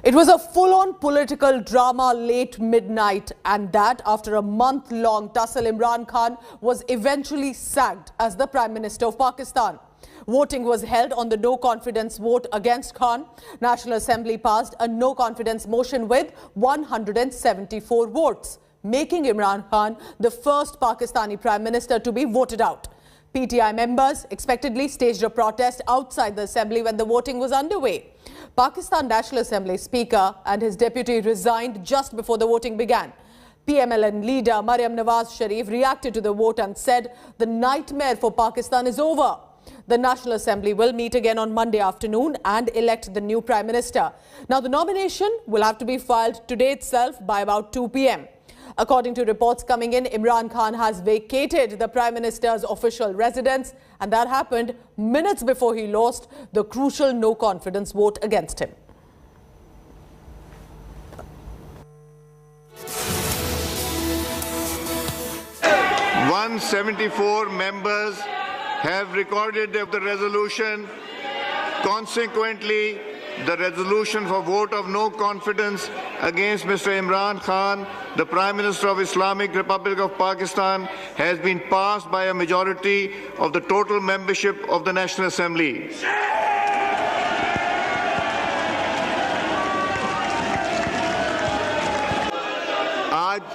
It was a full-on political drama late midnight, and that after a month-long tussle, Imran Khan was eventually sacked as the Prime Minister of Pakistan. Voting was held on the no-confidence vote against Khan. National Assembly passed a no-confidence motion with 174 votes, making Imran Khan the first Pakistani Prime Minister to be voted out. PTI members expectedly staged a protest outside the assembly when the voting was underway. Pakistan National Assembly Speaker and his deputy resigned just before the voting began. PMLN leader Maryam Nawaz Sharif reacted to the vote and said the nightmare for Pakistan is over. The National Assembly will meet again on Monday afternoon and elect the new Prime Minister. Now, the nomination will have to be filed today itself by about 2 p.m. According to reports coming in, Imran Khan has vacated the Prime Minister's official residence, and that happened minutes before he lost the crucial no-confidence vote against him. "174 members have recorded the resolution. Consequently, the resolution for vote of no confidence against Mr. Imran Khan, the Prime Minister of Islamic Republic of Pakistan, has been passed by a majority of the total membership of the National Assembly."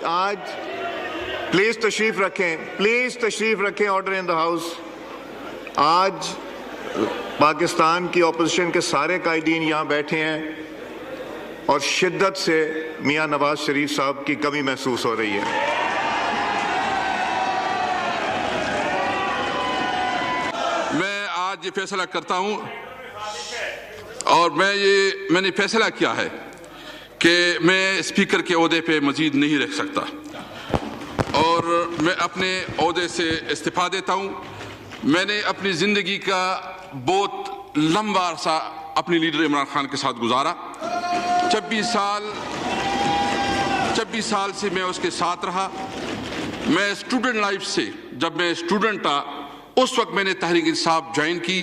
आज please तशरीफ रखें order in the house. आज पाकिस्तान की opposition के सारे कायदीन यहाँ बैठे हैं और शिद्दत से मियां नवाज शरीफ साहब की कमी महसूस हो रही है। मैं आज ये फैसला करता हूँ और मैंने फैसला किया है कि मैं स्पीकर के ओहदे पे मजीद नहीं रह सकता और मैं अपने ओहदे से इस्तीफा देता हूँ। मैंने अपनी ज़िंदगी का बहुत लंबा अरसा अपने लीडर इमरान खान के साथ गुजारा। 26 साल से मैं उसके साथ रहा। मैं स्टूडेंट लाइफ से, जब मैं स्टूडेंट था उस वक्त मैंने तहरीक इंसाफ ज्वाइन की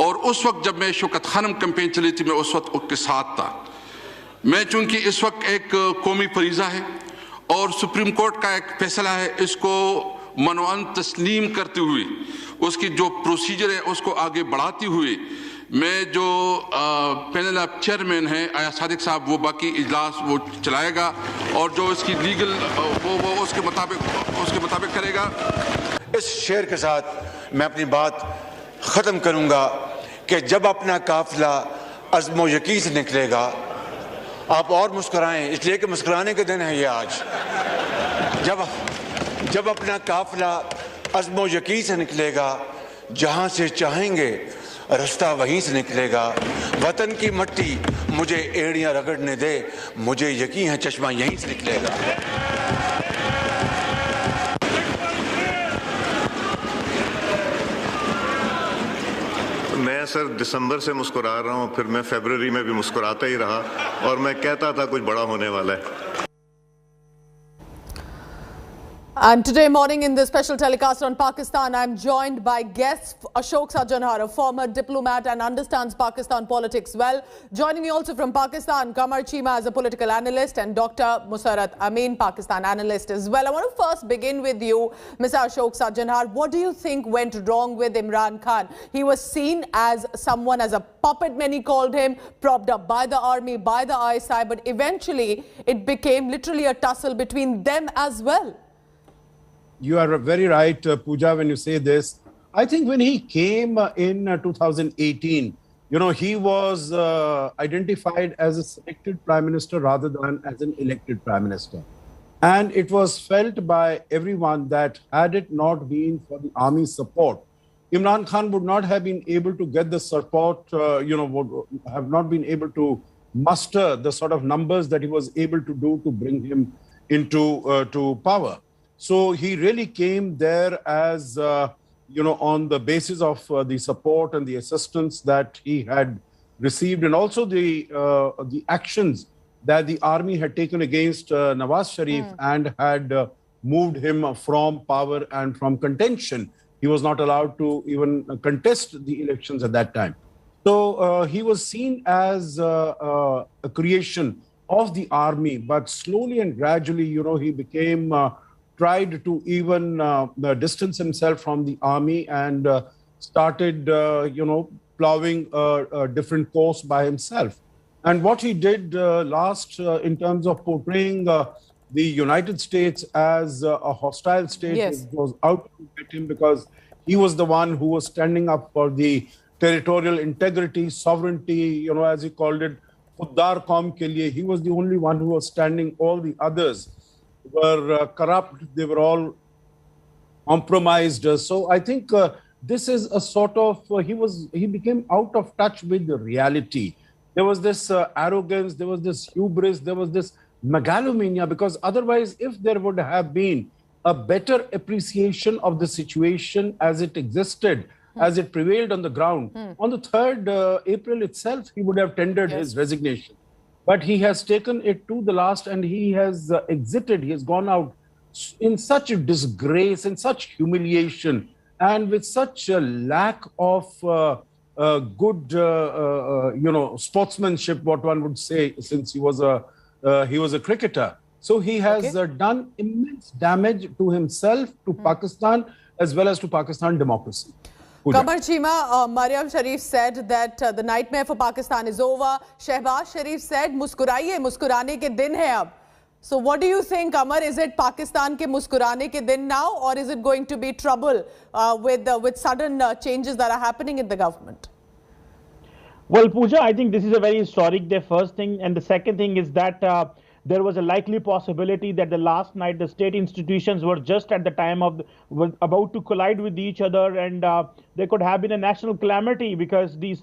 और उस वक्त जब मैं शौकत खानम कैंपेन चली थी मैं उस वक्त उसके साथ था। मैं चूंकि इस वक्त एक कौमी फरीज़ा है और सुप्रीम कोर्ट का एक फैसला है, इसको मनोअन तस्लीम करते हुए उसकी जो प्रोसीजर है उसको आगे बढ़ाती हुए मैं जो पैनल ऑफ चेयरमैन है आया सादिक साहब वो बाकी इजलास वो चलाएगा और जो इसकी लीगल वो उसके मुताबिक करेगा। इस शेर के साथ मैं अपनी बात ख़त्म करूंगा कि जब अपना काफिला अज़्म व यकीन से निकलेगा, आप और मुस्कुराएं इसलिए कि मुस्कुराने के दिन है ये आज। जब अपना काफिला अज़्म व यकीन से निकलेगा, जहाँ से चाहेंगे रास्ता वहीं से निकलेगा। वतन की मट्टी मुझे एड़ियाँ रगड़ने दे, मुझे यकीन है चश्मा यहीं से निकलेगा। मैं सर दिसंबर से मुस्कुरा रहा हूँ, फिर मैं फरवरी में भी मुस्कुराता ही रहा और मैं कहता था कुछ बड़ा होने वाला है। And today morning in the special telecast on Pakistan, I'm joined by guest Ashok Sajjanhar, a former diplomat and understands Pakistan politics well. Joining me also from Pakistan, Kamar Chima as a political analyst and Dr. Musarrat Amin, Pakistan analyst as well. I want to first begin with you, Mr. Ashok Sajjanhar. What do you think went wrong with Imran Khan? He was seen as someone, as a puppet, many called him, propped up by the army, by the ISI, but eventually it became literally a tussle between them as well. You are very right, Pooja, when you say this. I think when he came in 2018, he was identified as a selected prime minister rather than as an elected prime minister. And it was felt by everyone that had it not been for the army support, Imran Khan would not have been able to get the support, would have not been able to muster the sort of numbers that he was able to do to bring him into to power. So he really came there as, on the basis of the support and the assistance that he had received, and also the actions that the army had taken against Nawaz Sharif and had moved him from power and from contention. He was not allowed to even contest the elections at that time. So he was seen as a creation of the army, but slowly and gradually, he became, tried to even distance himself from the army and started, plowing a different course by himself. And what he did last in terms of portraying the United States as a hostile state, Yes, was out to get him because he was the one who was standing up for the territorial integrity, sovereignty, as he called it, Khuddar Qaum ke liye. He was the only one who was standing. All the others were corrupt. They were all compromised. So I think this is a sort of, he became out of touch with the reality. There was this arrogance, there was this hubris, there was this megalomania, because otherwise, if there would have been a better appreciation of the situation as it existed, as it prevailed on the ground, on the 3rd April itself, he would have tendered his resignation. But he has taken it to the last and he has exited, he has gone out in such a disgrace, in such humiliation, and with such a lack of good, sportsmanship, what one would say, since he was a cricketer. So he has done immense damage to himself, to Pakistan, as well as to Pakistan democracy. Qamar Chima, Maryam Sharif said that the nightmare for Pakistan is over. Shahbaz Sharif said, "Muskuraiye, muskurane ke din hai ab." So what do you think, Qamar? Is it Pakistan ke muskurane ke din now, or is it going to be trouble with sudden changes that are happening in the government? Well, Pooja, I think this is a very historic day, first thing. And the second thing is that there was a likely possibility that the last night the state institutions were just at the time of were about to collide with each other, and there could have been a national calamity because these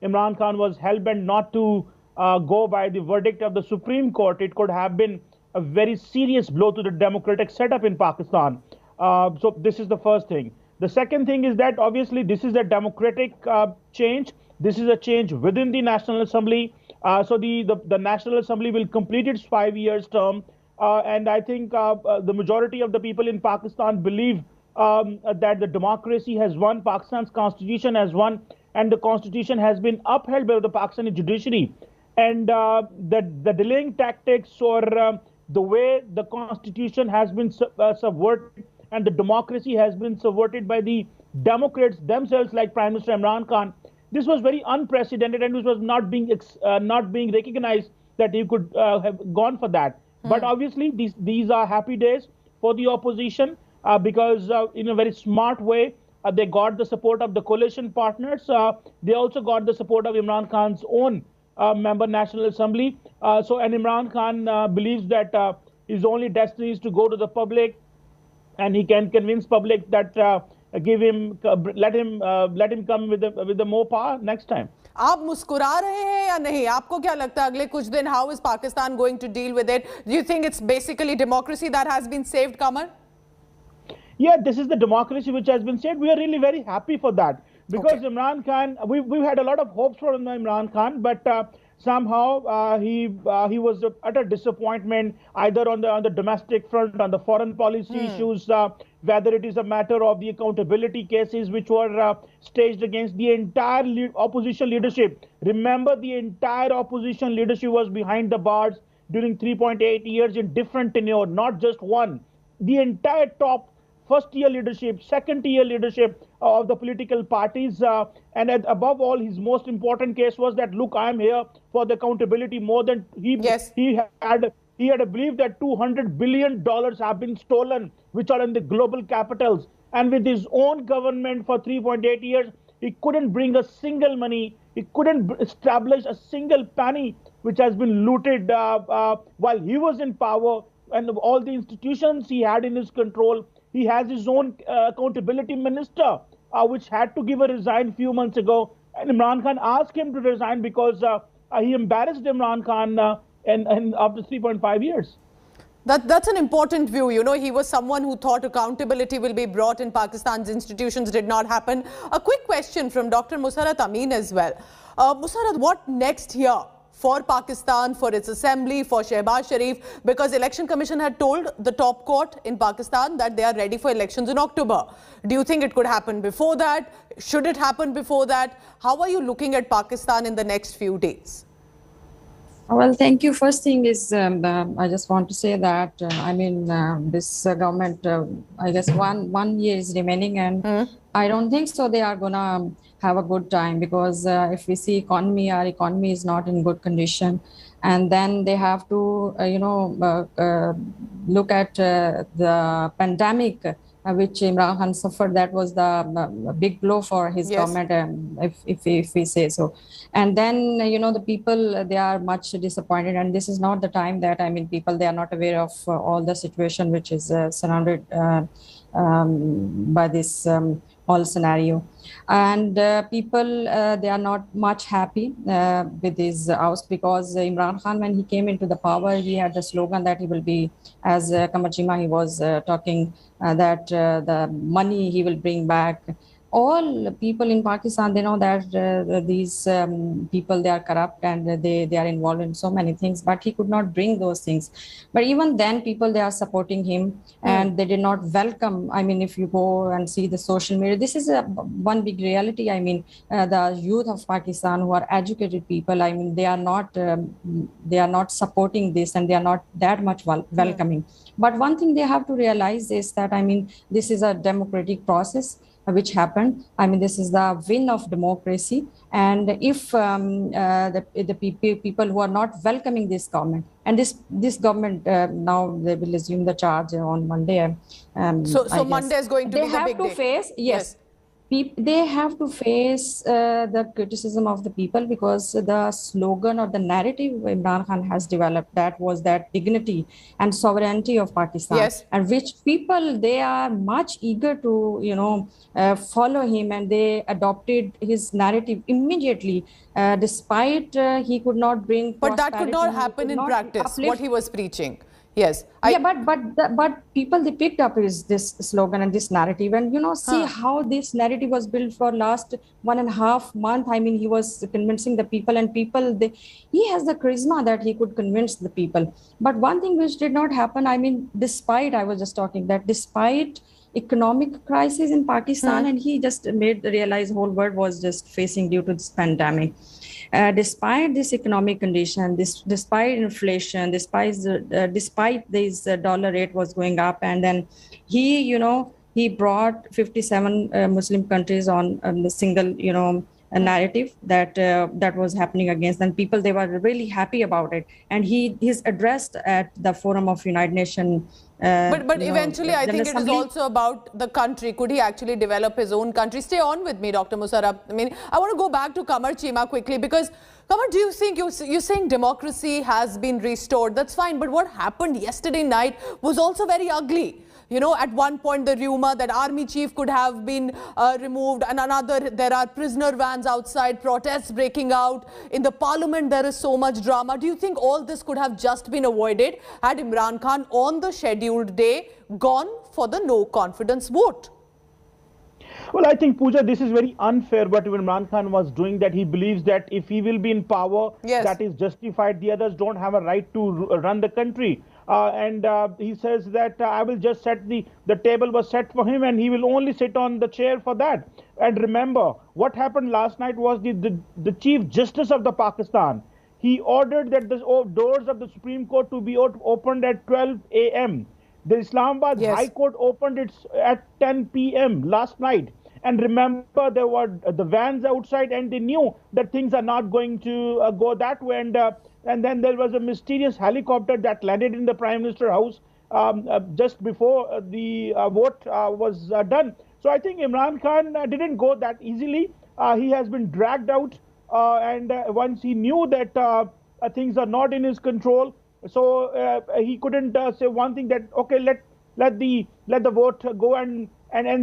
Imran Khan was hell-bent not to go by the verdict of the Supreme Court. It could have been a very serious blow to the democratic setup in Pakistan. So this is the first thing. The second thing is that obviously this is a democratic change. This is a change within the National Assembly. So the National Assembly will complete its 5 years term. And I think the majority of the people in Pakistan believe that the democracy has won, Pakistan's constitution has won, and the constitution has been upheld by the Pakistani judiciary. And the delaying tactics or the way the constitution has been subverted and the democracy has been subverted by the Democrats themselves, like Prime Minister Imran Khan, this was very unprecedented, and this was not being recognized that he could have gone for that. But obviously, these are happy days for the opposition because in a very smart way, they got the support of the coalition partners. They also got the support of Imran Khan's own member National Assembly. And Imran Khan believes that his only destiny is to go to the public, and he can convince public that let him come with the more power next time. आप मुस्कुरा रहे हैं या नहीं? आपको क्या लगता है अगले कुछ दिन how is Pakistan going to deal with it? Do you think it's basically democracy that has been saved, Qamar? Yeah, this is the democracy which has been saved. We are really very happy for that because Imran Khan, we've had a lot of hopes for Imran Khan, but somehow he was a utter disappointment either on the domestic front, on the foreign policy issues, whether it is a matter of the accountability cases which were staged against the entire opposition leadership. Remember, the entire opposition leadership was behind the bars during 3.8 years in different tenure, not just one. The entire top first-tier leadership, second-tier leadership of the political parties, and above all, his most important case was that, look, I am here for the accountability more than he had a belief that $200 billion have been stolen, which are in the global capitals. And with his own government for 3.8 years, he couldn't bring a single money. He couldn't establish a single penny which has been looted while he was in power. And all the institutions he had in his control, he has his own accountability minister, which had to give a resign a few months ago. And Imran Khan asked him to resign because he embarrassed Imran Khan and after 3.5 years. That's an important view. You know, he was someone who thought accountability will be brought in Pakistan's institutions. Did not happen. A quick question from Dr. Musarrat Amin as well. Musarrat, what next here for Pakistan, for its assembly, for Shahbaz Sharif, because Election Commission had told the top court in Pakistan that they are ready for elections in October. Do you think it could happen before that? Should it happen before that? How are you looking at Pakistan in the next few days? Well, thank you. First thing is, I just want to say that, this government, I guess one year is remaining, and I don't think so they are going to have a good time, because if we see our economy is not in good condition. And then they have to, look at the pandemic, which Imran Khan suffered. That was the big blow for his government, if we say so. And then, the people, they are much disappointed. And this is not the time that, people, they are not aware of all the situation which is surrounded by this whole scenario. And people, they are not much happy with his oust, because Imran Khan, when he came into the power, he had the slogan that he will be, as Kamar Chima, he was talking that the money he will bring back. All people in Pakistan, they know that these people, they are corrupt and they are involved in so many things, but he could not bring those things. But even then, people, they are supporting him, and they did not welcome. If you go and see the social media, this is one big reality. The youth of Pakistan, who are educated people, they are not supporting this, and they are not that much welcoming. But one thing they have to realize is that, this is a democratic process which happened. This is the win of democracy. And if the people who are not welcoming this government, and this government, now they will assume the charge on Monday. So Monday is going to be the big day. Face, yes. They have to face the criticism of the people, because the slogan or the narrative Imran Khan has developed, that was that dignity and sovereignty of Pakistan, and which people, they are much eager to follow him, and they adopted his narrative immediately, despite he could not bring but that could not happen in practice, what he was preaching. Yes. But people, they picked up this slogan and this narrative, and see how this narrative was built for last 1.5 months. He was convincing the people, and people, he has the charisma that he could convince the people. But one thing which did not happen, despite, I was just talking that despite economic crisis in Pakistan, and he just made realize whole world was just facing due to this pandemic. Despite this economic condition, despite inflation, despite this dollar rate was going up, and then he brought 57 Muslim countries on the single a narrative that was happening against them. People, they were really happy about it, and he's addressed at the Forum of United Nations. But eventually, I think it is also about the country. Could he actually develop his own country? Stay on with me, Dr. Musarraf. I want to go back to Kamar Chima quickly, because Kamar, do you think you're saying democracy has been restored? That's fine. But what happened yesterday night was also very ugly. At one point, the rumor that army chief could have been removed, and another, there are prisoner vans outside, protests breaking out. In the parliament, there is so much drama. Do you think all this could have just been avoided had Imran Khan on the scheduled day gone for the no confidence vote? Well, I think, Pooja, this is very unfair what Imran Khan was doing, that he believes that if he will be in power, that is justified. The others don't have a right to run the country. And he says that I will just set the table was set for him, and he will only sit on the chair for that. And remember, what happened last night was the Chief Justice of the Pakistan, he ordered that the doors of the Supreme Court to be opened at 12 a.m. The Islamabad High Court opened it at 10 p.m. last night. And remember, there were the vans outside, and they knew that things are not going to go that way. And then there was a mysterious helicopter that landed in the Prime Minister house just before the vote was done. So I think Imran Khan didn't go that easily. He has been dragged out, and once he knew that things are not in his control, so he couldn't say one thing that, okay, let the vote go, and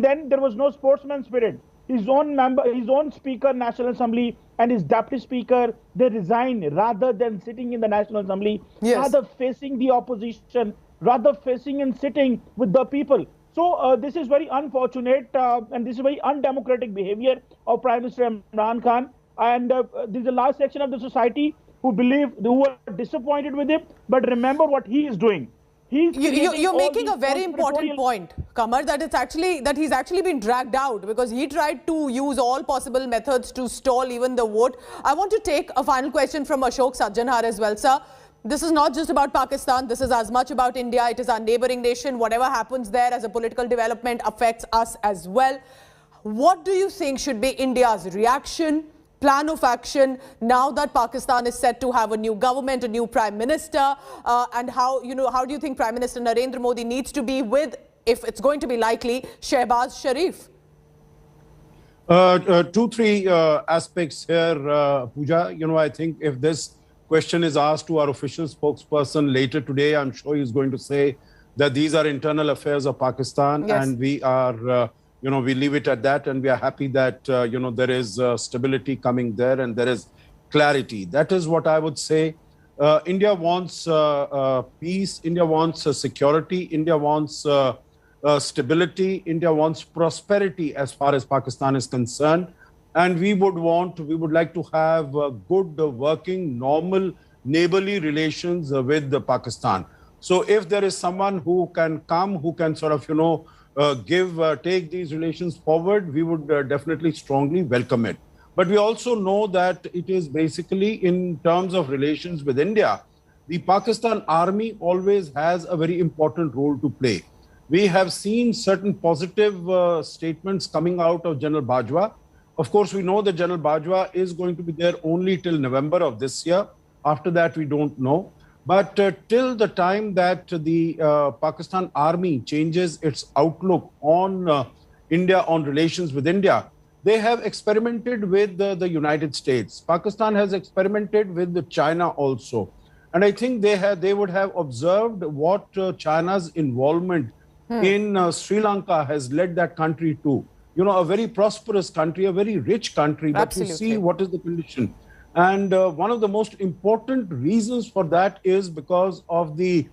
then there was no sportsman spirit. His own speaker, National Assembly, and his deputy speaker, they resigned rather than sitting in the National Assembly, rather facing the opposition, rather facing and sitting with the people. So this is very unfortunate, and this is very undemocratic behavior of Prime Minister Imran Khan. And this is the last section of the society who are disappointed with him, but remember what he is doing. You're making a very important point, Kamar, that he's actually been dragged out because he tried to use all possible methods to stall even the vote. I want to take a final question from Ashok Sajjanhar as well, sir. This is not just about Pakistan. This is as much about India. It is our neighboring nation. Whatever happens there as a political development affects us as well. What do you think should be India's reaction, plan of action now that Pakistan is set to have a new government, a new prime minister, and how do you think Prime Minister Narendra Modi needs to be with, if it's going to be likely, Shahbaz Sharif? Two, three aspects here, Pooja. I think if this question is asked to our official spokesperson later today, I'm sure he's going to say that these are internal affairs of Pakistan, yes, and we are we leave it at that, and we are happy that, there is stability coming there and there is clarity. That is what I would say. India wants peace. India wants security. India wants stability. India wants prosperity as far as Pakistan is concerned. And we would like to have good working, normal, neighborly relations with Pakistan. So if there is someone who can come, who can sort of, take these relations forward, we would definitely strongly welcome it. But we also know that it is basically in terms of relations with India, the Pakistan army always has a very important role to play. We have seen certain positive statements coming out of General Bajwa. Of course, we know that General Bajwa is going to be there only till November of this year. After that, we don't know. But till the time that the Pakistan army changes its outlook on India, on relations with India, they have experimented with the United States. Pakistan has experimented with China also. And I think they would have observed what China's involvement in Sri Lanka has led that country to. A very prosperous country, a very rich country, but absolutely, you see what is the condition. And one of the most important reasons for that is because of the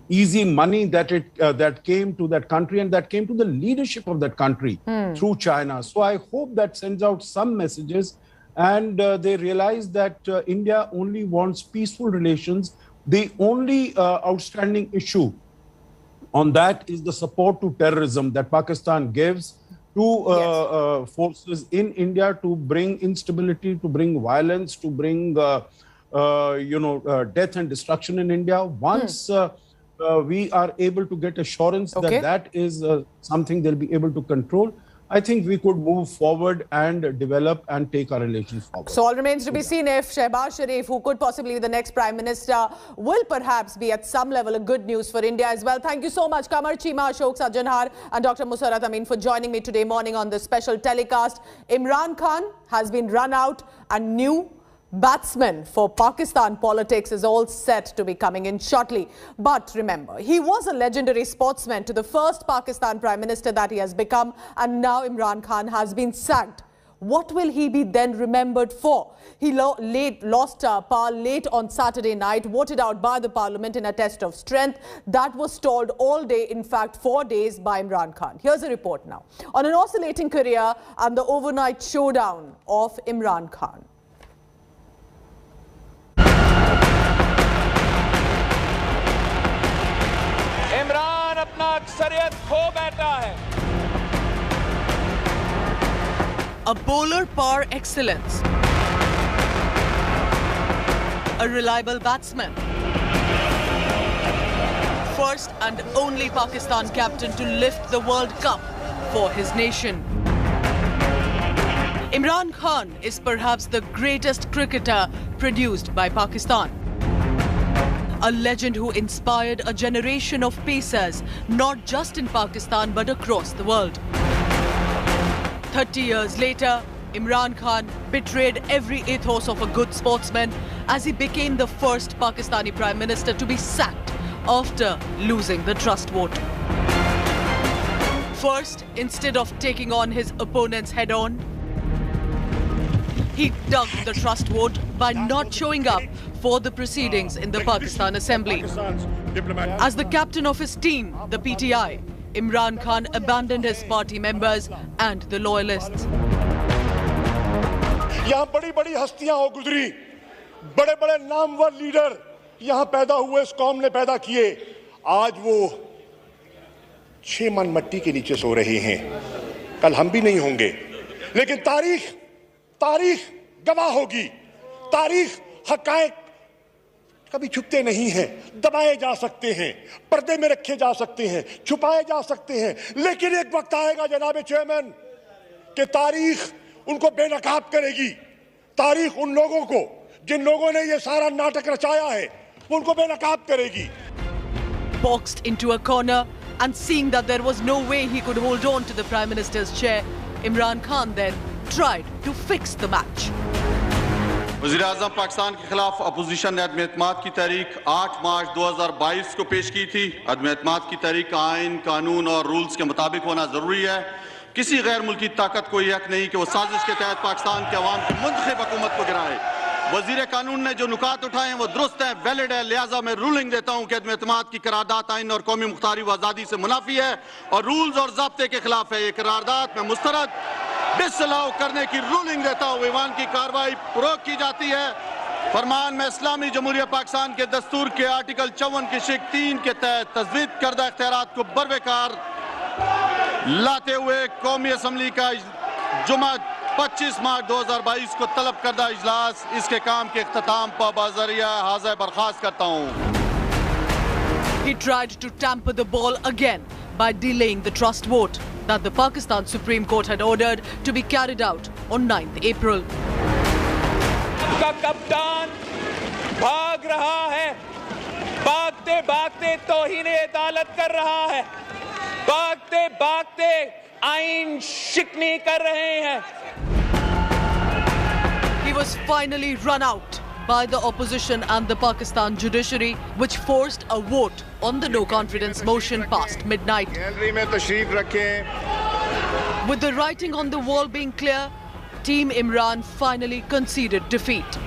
easy money that came to that country and that came to the leadership of that country through China. So I hope that sends out some messages, and they realize that India only wants peaceful relations. The only outstanding issue on that is the support to terrorism that Pakistan gives to forces in India to bring instability, to bring violence, to bring, death and destruction in India. Once we are able to get assurance that that is something they'll be able to control, I think we could move forward and develop and take our relations forward. So all remains to be seen if Shahbaz Sharif, who could possibly be the next Prime Minister, will perhaps be at some level a good news for India as well. Thank you so much, Kamar Chima, Ashok Sajjanhar and Dr. Musarrat Amin for joining me today morning on this special telecast. Imran Khan has been run out and new batsman for Pakistan politics is all set to be coming in shortly. But remember, he was a legendary sportsman to the first Pakistan Prime Minister that he has become, and now Imran Khan has been sacked. What will he be then remembered for? He lost power late on Saturday night, voted out by the parliament in a test of strength that was stalled all day, in fact 4 days, by Imran Khan. Here's a report now on an oscillating career and the overnight showdown of Imran Khan. Imran अपना अक्सरियत खो बैठा है. A bowler par excellence, a reliable batsman, first and only Pakistan captain to lift the World Cup for his nation. Imran Khan is perhaps the greatest cricketer produced by Pakistan. A legend who inspired a generation of pacers, not just in Pakistan but across the world. 30 years later, Imran Khan betrayed every ethos of a good sportsman as he became the first Pakistani Prime Minister to be sacked after losing the trust vote. First, instead of taking on his opponents head-on, he ducked the trust vote by not showing up for the proceedings in the Pakistan Assembly. As the captain of his team, the PTI, Imran Khan abandoned his party members and the loyalists. यहाँ बड़ी-बड़ी हस्तियां हो गुजरी बड़े बड़े Namvar leader यहां पैदा हुए, इस कौम ने पैदा किए, आज वो 6 मन मट्टी के नीचे सो रहे हैं। कल हम भी नहीं होंगे, लेकिन तारीख गवाह होगी। तारीख, हकायक कभी छुपते नहीं हैं, दबाए जा सकते हैं, पर्दे में रखे जा सकते हैं, छुपाए जा सकते हैं, लेकिन एक वक्त आएगा जनाब चेयरमैन कि तारीख उनको बेनकाब करेगी। तारीख उन लोगों को, जिन लोगों ने ये सारा नाटक रचाया है, उनको बेनकाब करेगी। Boxed into a corner and seeing that there was no way he could hold on to the Prime Minister's chair, Imran Khan then tried to fix the match. वज़ीर-ए-आज़म पाकिस्तान के खिलाफ अपोजिशन ने अदम एतमाद की तहरीक 8 मार्च 2022 को पेश की थी। अदम एतमाद की तहरीक का आइन, कानून और रूल्स के मुताबिक होना जरूरी है। किसी गैर मुल्की ताकत को यह हक नहीं कि वो साजिश के तहत पाकिस्तान के अवाम की मुंतखब हुकूमत को गिराए। वजीर कानून ने जो नुकात उठाए हैं वो दुरुस्त है, वैलिड है, लिहाजा मैं रूलिंग देता हूं कि अदम एतमाद की करारदाद आइन और कौमी मुख्तारी व आज़ादी से मुनाफी है और रूल्स और ज़ाब्ते के खिलाफ है। ये करारदाद में मुस्तरद डिसअलाउ करने की रूलिंग देता हूं। ईवान की कार्रवाई रोक की जाती है। फरमान में इस्लामी जमहूरिया पाकिस्तान के दस्तूर के आर्टिकल 54 की शिक 3 के तहत तजवीज़ करदा इख्तियारात को बरवेकार लाते हुए कौमी असम्बली का जुमा 25 मार्च 2022 को तलब करदा इजलास इसके काम के इख्तिताम पर बाज़रिया हाज़िर बर्खास्त करता हूं। He tried to tamper the ball again by delaying the trust vote that the Pakistan Supreme Court had ordered to be carried out on 9th April. आपका कप्तान भाग रहा है, भागते भागते तौहीन अदालत कर रहा है, भागते भागते आइन शिकनी कर रहे हैं। He was finally run out by the opposition and the Pakistan judiciary, which forced a vote on the no confidence motion past midnight. Gallery में तशरीफ रखें। With the writing on the wall being clear, Team Imran finally conceded defeat.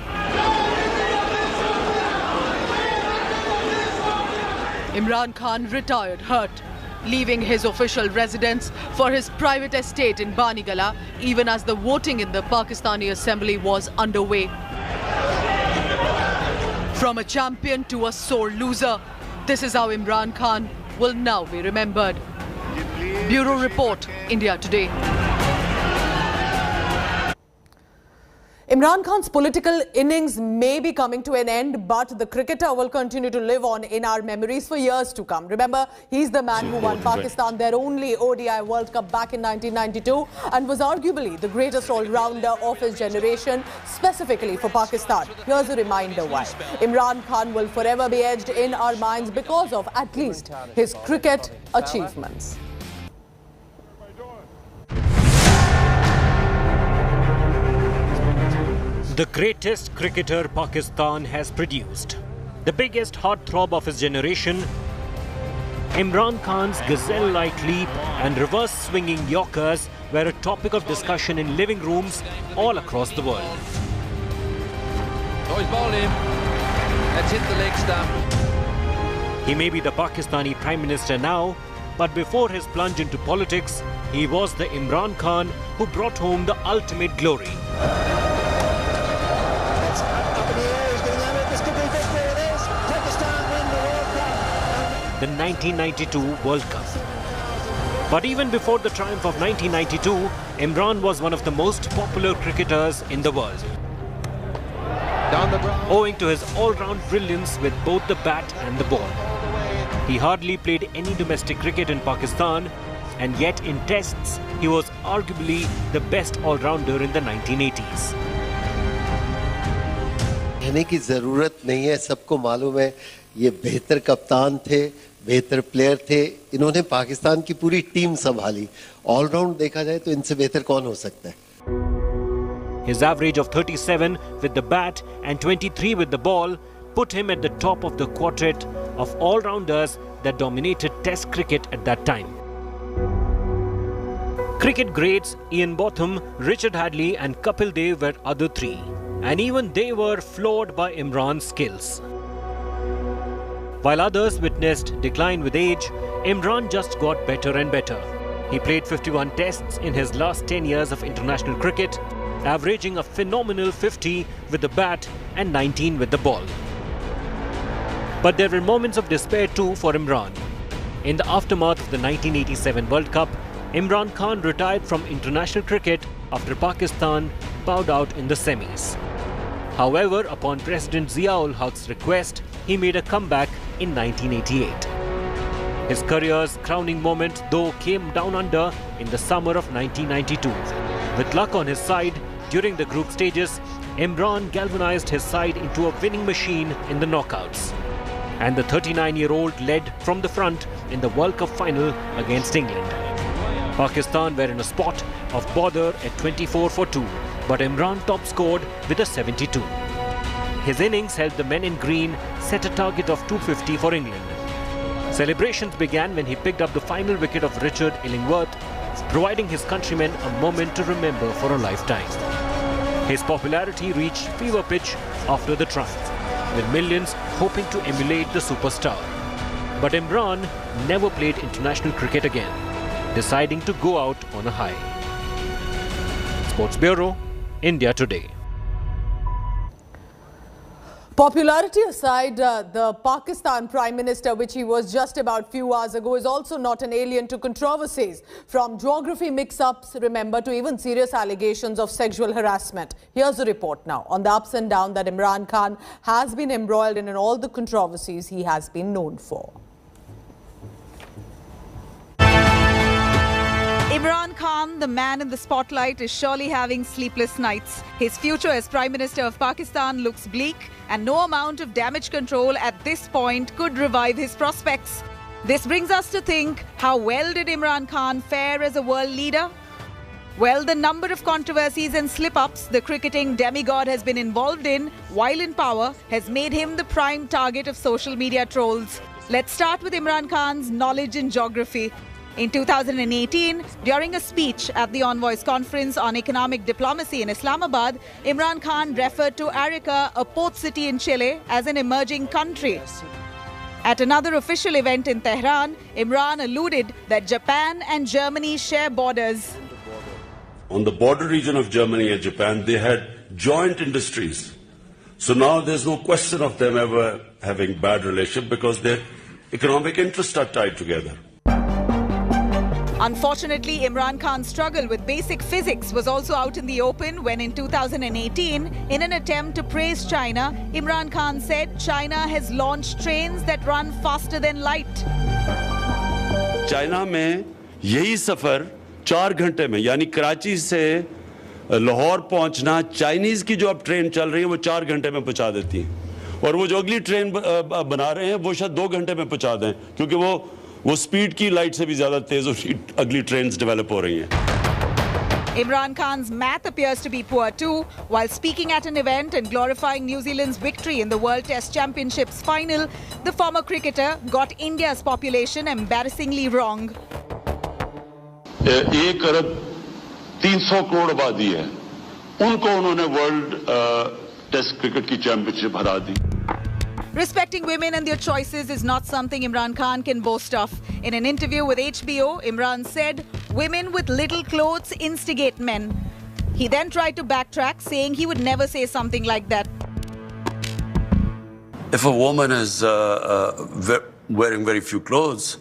Imran Khan retired hurt, leaving his official residence for his private estate in Banigala, even as the voting in the Pakistani Assembly was underway. From a champion to a sore loser, this is how Imran Khan will now be remembered. Bureau Report, India Today. Imran Khan's political innings may be coming to an end, but the cricketer will continue to live on in our memories for years to come. Remember, he's the man who won Pakistan their only ODI World Cup back in 1992 and was arguably the greatest all-rounder of his generation, specifically for Pakistan. Here's a reminder why. Imran Khan will forever be etched in our minds because of at least his cricket achievements. The greatest cricketer Pakistan has produced, the biggest heartthrob of his generation, Imran Khan's gazelle-like leap and reverse-swinging Yorkers were a topic of discussion in living rooms all across the world. Oh, he's bowled him. Let's hit the leg stump. He may be the Pakistani Prime Minister now, but before his plunge into politics, he was the Imran Khan who brought home the ultimate glory. The 1992 World Cup. But even before the triumph of 1992, Imran was one of the most popular cricketers in the world. Owing to his all-round brilliance with both the bat and the ball. He hardly played any domestic cricket in Pakistan, and yet in tests, he was arguably the best all-rounder in the 1980s. कहने की ज़रूरत नहीं है, सबको मालूम है ये बेहतर कप्तान थे, बेहतर प्लेयर थे, इन्होंने पाकिस्तान की पूरी टीम संभाली। ऑलराउंड देखा जाए तो इनसे बेहतर कौन हो सकता है? His average of 37 with the bat and 23 with the ball put him at the top of the quartet of all-rounders that dominated Test cricket at that time. Cricket greats Ian Botham, Richard Hadley and Kapil Dev were other three, and even they were floored by Imran's skills. While others witnessed decline with age, Imran just got better and better. He played 51 tests in his last 10 years of international cricket, averaging a phenomenal 50 with the bat and 19 with the ball. But there were moments of despair too for Imran. In the aftermath of the 1987 World Cup, Imran Khan retired from international cricket after Pakistan bowed out in the semis. However, upon President Zia-ul-Haq's request, he made a comeback in 1988. His career's crowning moment, though, came down under in the summer of 1992. With luck on his side, during the group stages, Imran galvanized his side into a winning machine in the knockouts. And the 39-year-old led from the front in the World Cup final against England. Pakistan were in a spot of bother at 24 for 2, but Imran top scored with a 72. His innings helped the men in green set a target of 250 for England. Celebrations began when he picked up the final wicket of Richard Illingworth, providing his countrymen a moment to remember for a lifetime. His popularity reached fever pitch after the triumph, with millions hoping to emulate the superstar. But Imran never played international cricket again, deciding to go out on a high. Sports Bureau, India Today. Popularity aside, the Pakistan Prime Minister, which he was just about few hours ago, is also not an alien to controversies. From geography mix-ups, remember, to even serious allegations of sexual harassment. Here's a report now on the ups and downs that Imran Khan has been embroiled in all the controversies he has been known for. Imran Khan, the man in the spotlight, is surely having sleepless nights. His future as Prime Minister of Pakistan looks bleak, and no amount of damage control at this point could revive his prospects. This brings us to think, how well did Imran Khan fare as a world leader? Well, the number of controversies and slip-ups the cricketing demigod has been involved in while in power has made him the prime target of social media trolls. Let's start with Imran Khan's knowledge in geography. In 2018, during a speech at the Envoys Conference on Economic Diplomacy in Islamabad, Imran Khan referred to Arica, a port city in Chile, as an emerging country. At another official event in Tehran, Imran alluded that Japan and Germany share borders. On the border region of Germany and Japan, they had joint industries. So now there's no question of them ever having bad relations because their economic interests are tied together. Unfortunately, Imran Khan's struggle with basic physics was also out in the open when in 2018, in an attempt to praise China, Imran Khan said China has launched trains that run faster than light. China में यही सफर 4 घंटे में, यानी कराची से लाहौर पहुंचना, Chinese की जो अब ट्रेन चल रही है वो 4 घंटे में पहुंचा देती है, और वो जो अगली ट्रेन बना रहे हैं वो शायद 2 घंटे में पहुंचा दें, क्योंकि वो स्पीड की लाइट से भी ज्यादा तेज अगली ट्रेन्स डेवलप हो रही हैं. Imran Khan's math appears to be poor too. While speaking at an event and glorifying New Zealand's victory in the World Test Championships final, the former cricketer got India's population embarrassingly wrong. 1 अरब 300 करोड़ आबादी है, उनको उन्होंने world test cricket की championship हरा दी. Respecting women and their choices is not something Imran Khan can boast of. In an interview with HBO, Imran said, "Women with little clothes instigate men." He then tried to backtrack, saying he would never say something like that. If a woman is wearing very few clothes,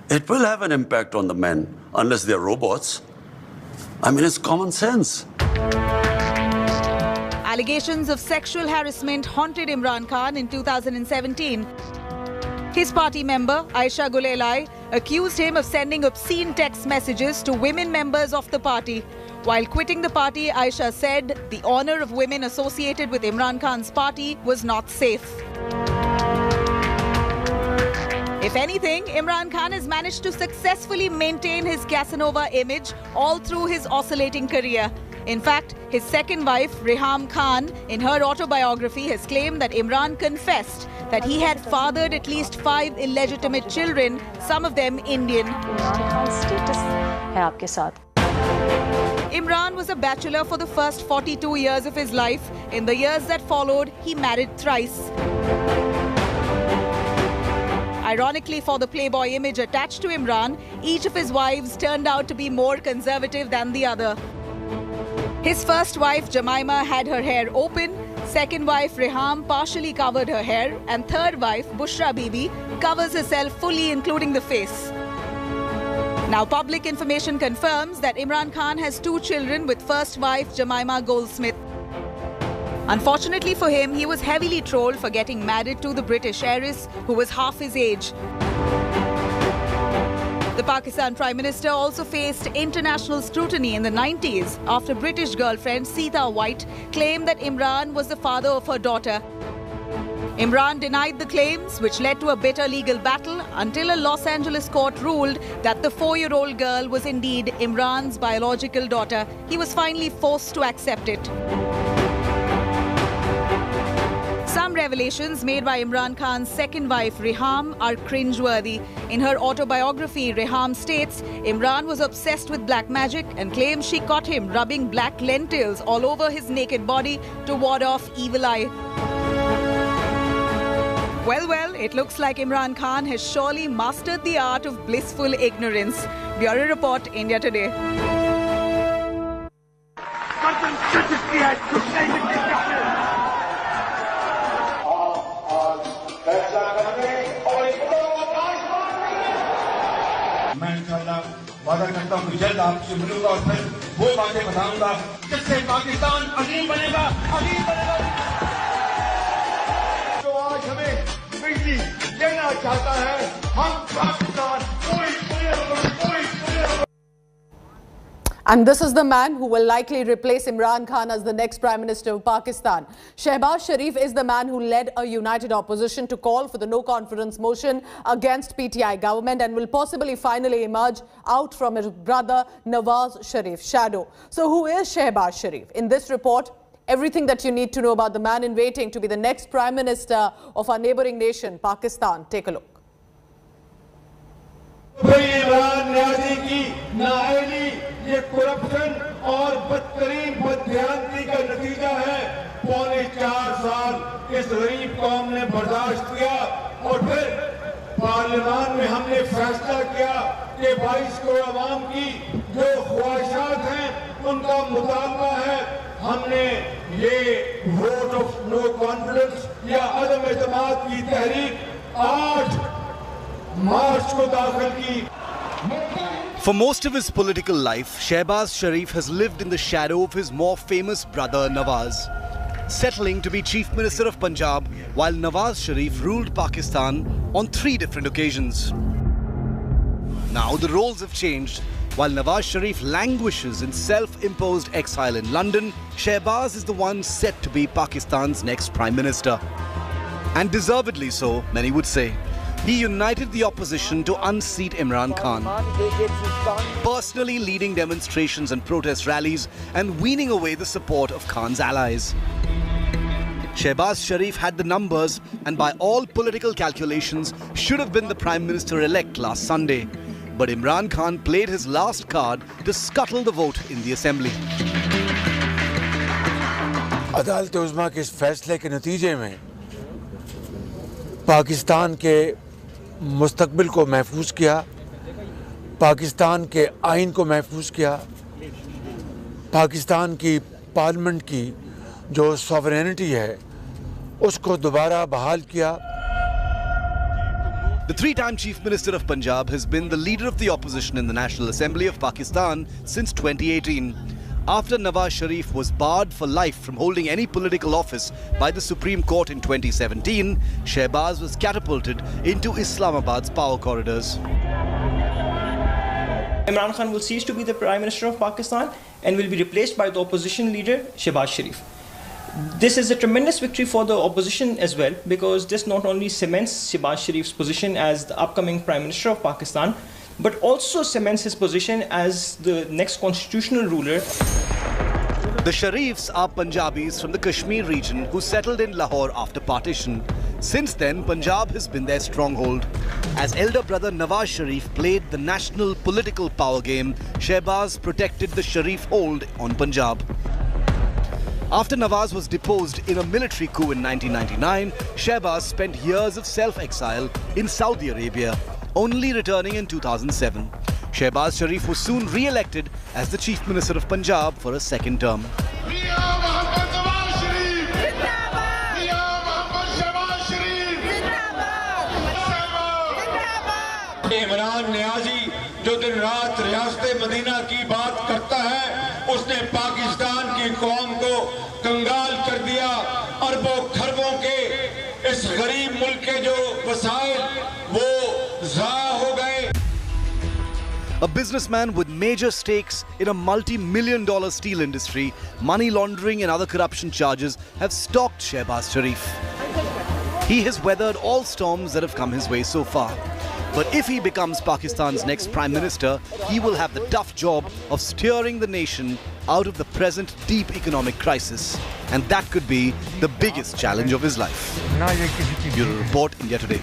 it will have an impact on the men, unless they're robots. I mean, it's common sense. Allegations of sexual harassment haunted Imran Khan in 2017. His party member, Aisha Gulelai, accused him of sending obscene text messages to women members of the party. While quitting the party, Aisha said the honor of women associated with Imran Khan's party was not safe. If anything, Imran Khan has managed to successfully maintain his Casanova image all through his oscillating career. In fact, his second wife, Reham Khan, in her autobiography has claimed that Imran confessed that he had fathered at least 5 illegitimate children, some of them Indian. Imran was a bachelor for the first 42 years of his life. In the years that followed, he married thrice. Ironically, for the playboy image attached to Imran, each of his wives turned out to be more conservative than the other. His first wife, Jemima, had her hair open. Second wife, Reham, partially covered her hair. And third wife, Bushra Bibi, covers herself fully, including the face. Now, public information confirms that Imran Khan has 2 children with first wife, Jemima Goldsmith. Unfortunately for him, he was heavily trolled for getting married to the British heiress, who was half his age. The Pakistan Prime Minister also faced international scrutiny in the 90s after British girlfriend Sita White claimed that Imran was the father of her daughter. Imran denied the claims, which led to a bitter legal battle until a Los Angeles court ruled that the 4-year-old girl was indeed Imran's biological daughter. He was finally forced to accept it. Some revelations made by Imran Khan's second wife, Reham, are cringeworthy. In her autobiography, Reham states Imran was obsessed with black magic and claims she caught him rubbing black lentils all over his naked body to ward off evil eye. Well, it looks like Imran Khan has surely mastered the art of blissful ignorance. Bureau Report, India Today. वादा करता हूं कि जल्द आपसे मिलूंगा और फिर वो बातें बताऊंगा जिससे पाकिस्तान अजीम बनेगा, अजीम बनेगा। जो आज हमें बिजली देना चाहता है, हम Pakistan And this is the man who will likely replace Imran Khan as the next Prime Minister of Pakistan. Shahbaz Sharif is the man who led a united opposition to call for the no-confidence motion against PTI government and will possibly finally emerge out from his brother Nawaz Sharif's shadow. So who is Shahbaz Sharif? In this report, everything that you need to know about the man in waiting to be the next Prime Minister of our neighbouring nation, Pakistan. Take a look. ये corruption और बदतरीन बदध्यानगी का नतीजा है। पौने 4 साल इस गरीब कौम ने बर्दाश्त किया और फिर पार्लियामान में हमने फैसला किया कि 22 करोड़ आवाम की जो ख्वाहिशात हैं उनका मुतालबा है। हमने ये वोट ऑफ नो कॉन्फिडेंस या अदम एतमाद की तहरीक 8 मार्च को दाखिल की। For most of his political life, Shahbaz Sharif has lived in the shadow of his more famous brother Nawaz, settling to be Chief Minister of Punjab while Nawaz Sharif ruled Pakistan on 3 different occasions. Now the roles have changed. While Nawaz Sharif languishes in self-imposed exile in London, Shahbaz is the one set to be Pakistan's next Prime Minister. And deservedly so, many would say. He united the opposition to unseat Imran Khan, personally leading demonstrations and protest rallies and weaning away the support of Khan's allies. Shahbaz Sharif had the numbers and by all political calculations should have been the Prime Minister-elect last Sunday. But Imran Khan played his last card to scuttle the vote in the assembly. अदालत उज़्मा के इस फैसले के नतीजे में पाकिस्तान के मुस्तकबिल को महफूज किया, पाकिस्तान के आइन को महफूज किया, पाकिस्तान की पार्लियामेंट की जो सॉवरेनिटी है उसको दोबारा बहाल किया। The 3-time Chief Minister of Punjab has been the leader of the opposition in the National Assembly of Pakistan since 2018. After Nawaz Sharif was barred for life from holding any political office by the Supreme Court in 2017, Shahbaz was catapulted into Islamabad's power corridors. Imran Khan will cease to be the Prime Minister of Pakistan and will be replaced by the opposition leader Shahbaz Sharif. This is a tremendous victory for the opposition as well, because this not only cements Shahbaz Sharif's position as the upcoming Prime Minister of Pakistan, but also cements his position as the next constitutional ruler. The Sharifs are Punjabis from the Kashmir region who settled in Lahore after partition. Since then, Punjab has been their stronghold. As elder brother Nawaz Sharif played the national political power game, Shahbaz protected the Sharif hold on Punjab. After Nawaz was deposed in a military coup in 1999, Shahbaz spent years of self-exile in Saudi Arabia, only returning in 2007. Shahbaz Sharif was soon re-elected as the Chief Minister of Punjab for a second term. Imran Niazi जो दिन रात रियासत Medina की बात करता है, उसने पाकिस्तान की कौम को कंगाल कर दिया। अरबों खरबों के इस गरीब मुल्क के जो वसाइल वो ज़ाया हो गए। A businessman with major stakes in a multi-million-dollar steel industry, money laundering and other corruption charges have stalked Shahbaz Sharif. He has weathered all storms that have come his way so far. But if he becomes Pakistan's next Prime Minister, he will have the tough job of steering the nation out of the present deep economic crisis. And that could be the biggest challenge of his life. Bureau Report, India Today.